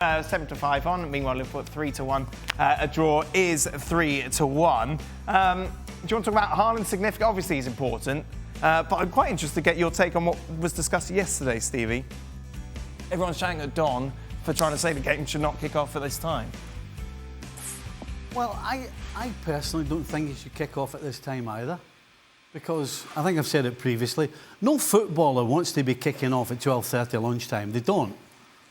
7-5 on. Meanwhile, Liverpool 3-1. A draw is 3-1. Do you want to talk about Haaland's significance? Obviously, he's important. But I'm quite interested to get your take on what was discussed yesterday, Stevie. Everyone's shouting at Don for trying to say the game should not kick off at this time. Well, I personally don't think it should kick off at this time either. Because, I think I've said it previously, no footballer wants to be kicking off at 12:30 lunchtime. They don't.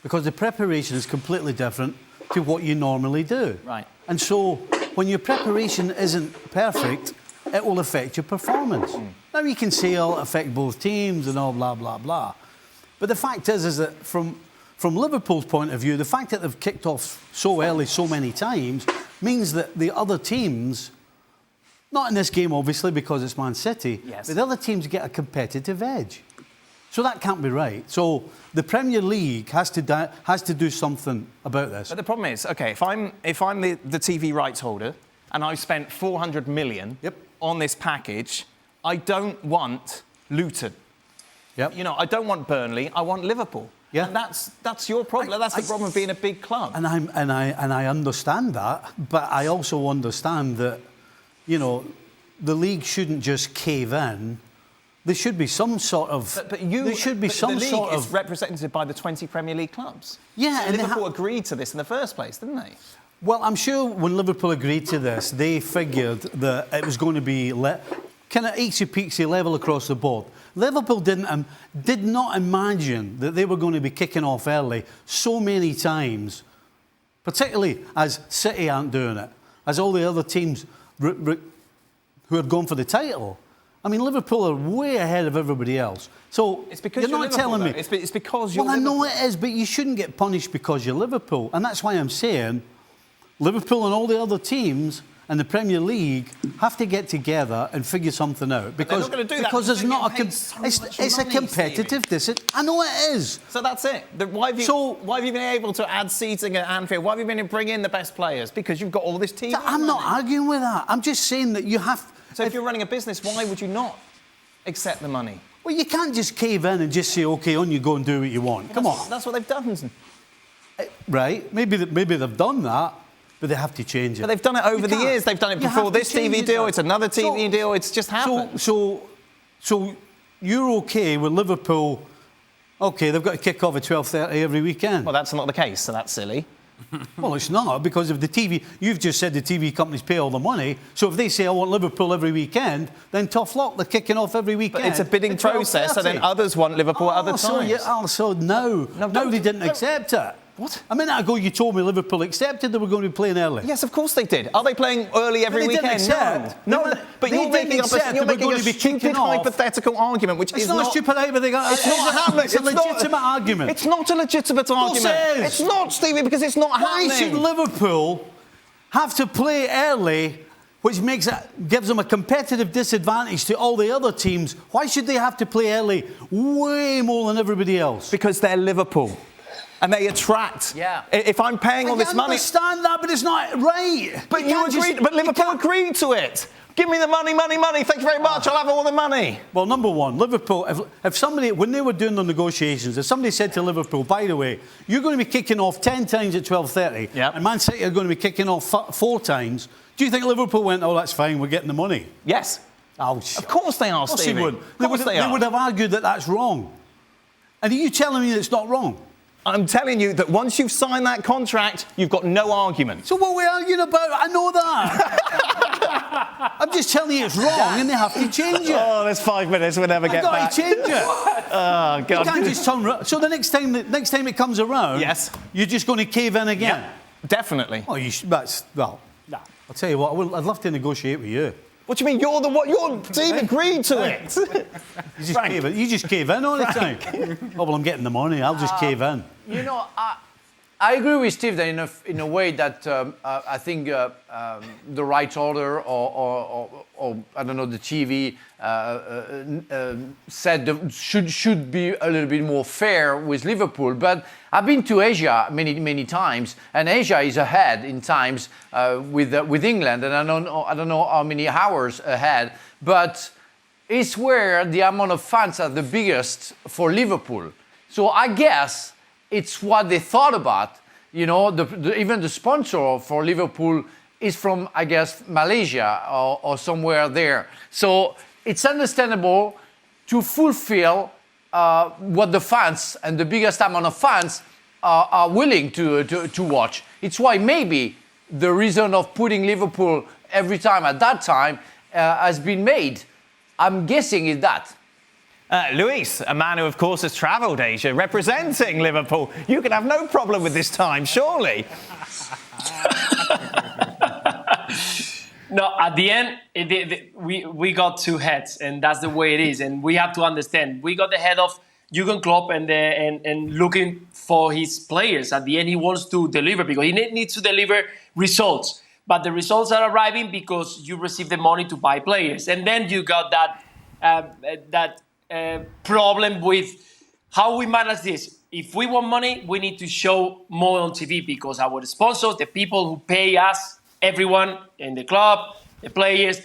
Because the preparation is completely different to what you normally do. Right. And so, when your preparation isn't perfect, it will affect your performance. Now, you can say it'll affect both teams and all blah, blah, blah. But the fact is that from Liverpool's point of view, the fact that they've kicked off so early so many times means that the other teams, not in this game, obviously, because it's Man City, yes, but the other teams get a competitive edge. So that can't be right. So the Premier League has to do something about this. But the problem is, OK, if I'm the TV rights holder and I've spent 400 million on this package, I don't want Luton. Yep. You know, I don't want Burnley. I want Liverpool. Yeah. And that's your problem. That's the problem of being a big club. And I understand that, but I also understand that, you know, the league shouldn't just cave in. There should be some sort of. But the league is represented by the 20 Premier League clubs. Yeah, so and Liverpool agreed to this in the first place, didn't they? Well, I'm sure when Liverpool agreed to this, they figured that it was going to be kind of easy-peasy level across the board. Liverpool did not imagine that they were going to be kicking off early so many times, particularly as City aren't doing it, as all the other teams who have gone for the title. I mean, Liverpool are way ahead of everybody else. So it's because you're not telling me. It's because you're. Well, I know it is, but you shouldn't get punished because you're Liverpool, and that's why I'm saying Liverpool and all the other teams and the Premier League have to get together and figure something out because they're not gonna do because that. there's not a it's a competitive discipline. I know it is. So that's it. Why have you been able to add seating at Anfield? Why have you been able to bring in the best players? Because you've got all this team. I'm not arguing with that. I'm just saying that you have. So if you're running a business, why would you not accept the money? Well, you can't just cave in and just say, OK, on you go and do what you want. Come on. That's what they've done. Right. Maybe they've done that, but they have to change it. But they've done it over the years. They've done it before this TV deal. It's another TV deal. It's just happened. So you're OK with Liverpool. OK, they've got to kick off at 12:30 every weekend. Well, that's not the case, so that's silly. Well, it's not, because of the TV. You've just said the TV companies pay all the money. So if they say, I want Liverpool every weekend, then tough luck, they're kicking off every weekend. But it's a bidding process, so then others want Liverpool at other times. So no, they didn't accept it. What? A minute ago, you told me Liverpool accepted they were going to be playing early. Yes, of course they did. Are they playing early every weekend? No, but you're making a stupid hypothetical argument, which is not... It's not a stupid hypothetical. It's not happening. It's a legitimate argument. It's not a legitimate argument. It's not, Stevie, because it's not happening. Why should Liverpool have to play early, which gives them a competitive disadvantage to all the other teams? Why should they have to play early way more than everybody else? Because they're Liverpool. And they attract. Yeah. If I'm paying all this money... I understand that, but it's not right. But Liverpool agreed to it. Give me the money. Thank you very much. I'll have all the money. Well, number one, Liverpool, if somebody, when they were doing the negotiations, if somebody said to Liverpool, by the way, you're going to be kicking off 10 times at 12:30, and Man City are going to be kicking off 4 times, do you think Liverpool went, oh, that's fine, we're getting the money? Yes. Oh, of course they are, Stevie. They would have argued that that's wrong. And are you telling me that it's not wrong? I'm telling you that once you've signed that contract, you've got no argument. So what are we arguing about? I know that. I'm just telling you it's wrong and they have to change it. Oh, there's 5 minutes, we'll never get back. You've got to change it. Oh, God. You can't just turn... So the next time it comes around, you're just going to cave in again? Yeah, definitely. Oh, I'll tell you what, I'd love to negotiate with you. What do you mean? Your team agreed to it. You just cave in all the time. Oh, well, I'm getting the money. I'll just cave in. You know, I agree with Steve that in a way that I think the rights holder or I don't know, the TV said should be a little bit more fair with Liverpool. But I've been to Asia many times, and Asia is ahead in times with England, and I don't know how many hours ahead, but it's where the amount of fans are the biggest for Liverpool. So I guess it's what they thought about. you know, even the sponsor for Liverpool is from, I guess, Malaysia or somewhere there. So it's understandable to fulfill what the fans and the biggest amount of fans are willing to watch. It's why maybe the reason of putting Liverpool every time at that time has been made. I'm guessing is that. Luis, a man who, of course, has travelled Asia representing Liverpool. You can have no problem with this time, surely. No, at the end, we got two heads, and that's the way it is. And we have to understand, we got the head of Jurgen Klopp and looking for his players. At the end, he wants to deliver because he needs to deliver results. But the results are arriving because you receive the money to buy players. And then you got that problem with how we manage this. If we want money, we need to show more on TV because our sponsors, the people who pay us, everyone in the club, the players,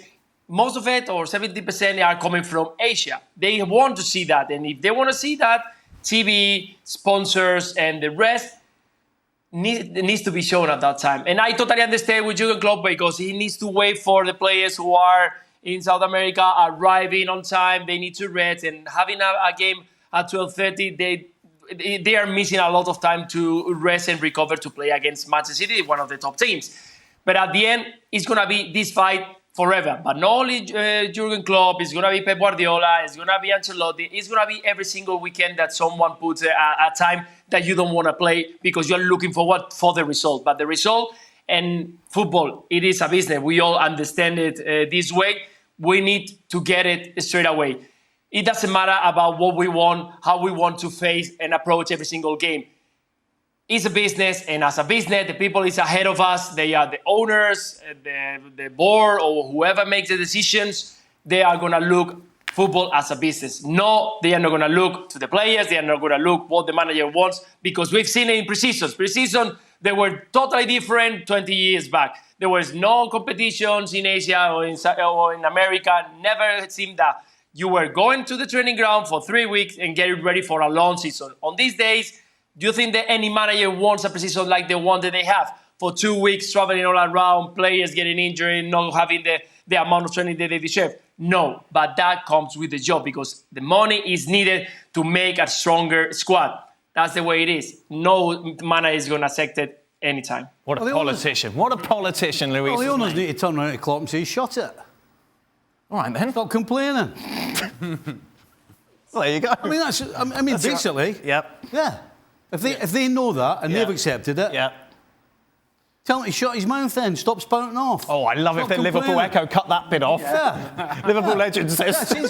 most of it, or 70%, are coming from Asia. They want to see that. And if they want to see that, TV, sponsors, and the rest needs to be shown at that time. And I totally understand with Jurgen Klopp because he needs to wait for the players who are in South America arriving on time. They need to rest. And having a game at 12:30, they are missing a lot of time to rest and recover to play against Manchester City, one of the top teams. But at the end, it's going to be this fight forever. But not only Jurgen Klopp, it's going to be Pep Guardiola, it's going to be Ancelotti, it's going to be every single weekend that someone puts a time that you don't want to play because you're looking for the result. But the result and football, it is a business. We all understand it this way. We need to get it straight away. It doesn't matter about what we want, how we want to face and approach every single game. It's a business, and as a business, the people is ahead of us. They are the owners, the board, or whoever makes the decisions. They are going to look football as a business. No, they are not going to look to the players. They are not going to look what the manager wants because we've seen it in pre-seasons. Pre-season, they were totally different 20 years back. There was no competitions in Asia or in America. Never seemed that. You were going to the training ground for 3 weeks and getting ready for a long season. On these days, do you think that any manager wants a position like the one that they have? For 2 weeks, traveling all around, players getting injured, not having the amount of training that they deserve? No, but that comes with the job because the money is needed to make a stronger squad. That's the way it is. No manager is going to accept it anytime. What a politician. What a politician, Luis. Well, the owners need to turn around to Klopp and say, shut it. All right, then. Stop complaining. Well, there you go. I mean, basically. Yep. Yeah. If they know that and they've accepted it, tell him to shut his mouth then, stop spouting off. Oh, I love it if the Liverpool Echo cut that bit off. Yeah. Liverpool legend says... See,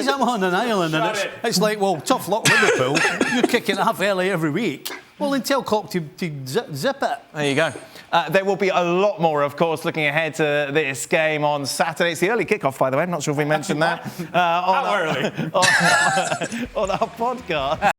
I'm on an island and it's like, well, tough luck, Liverpool. You're kicking half early every week. Well, then tell Klopp to zip it. There you go. There will be a lot more, of course, looking ahead to this game on Saturday. It's the early kickoff, by the way. I'm not sure if we mentioned that. On our podcast.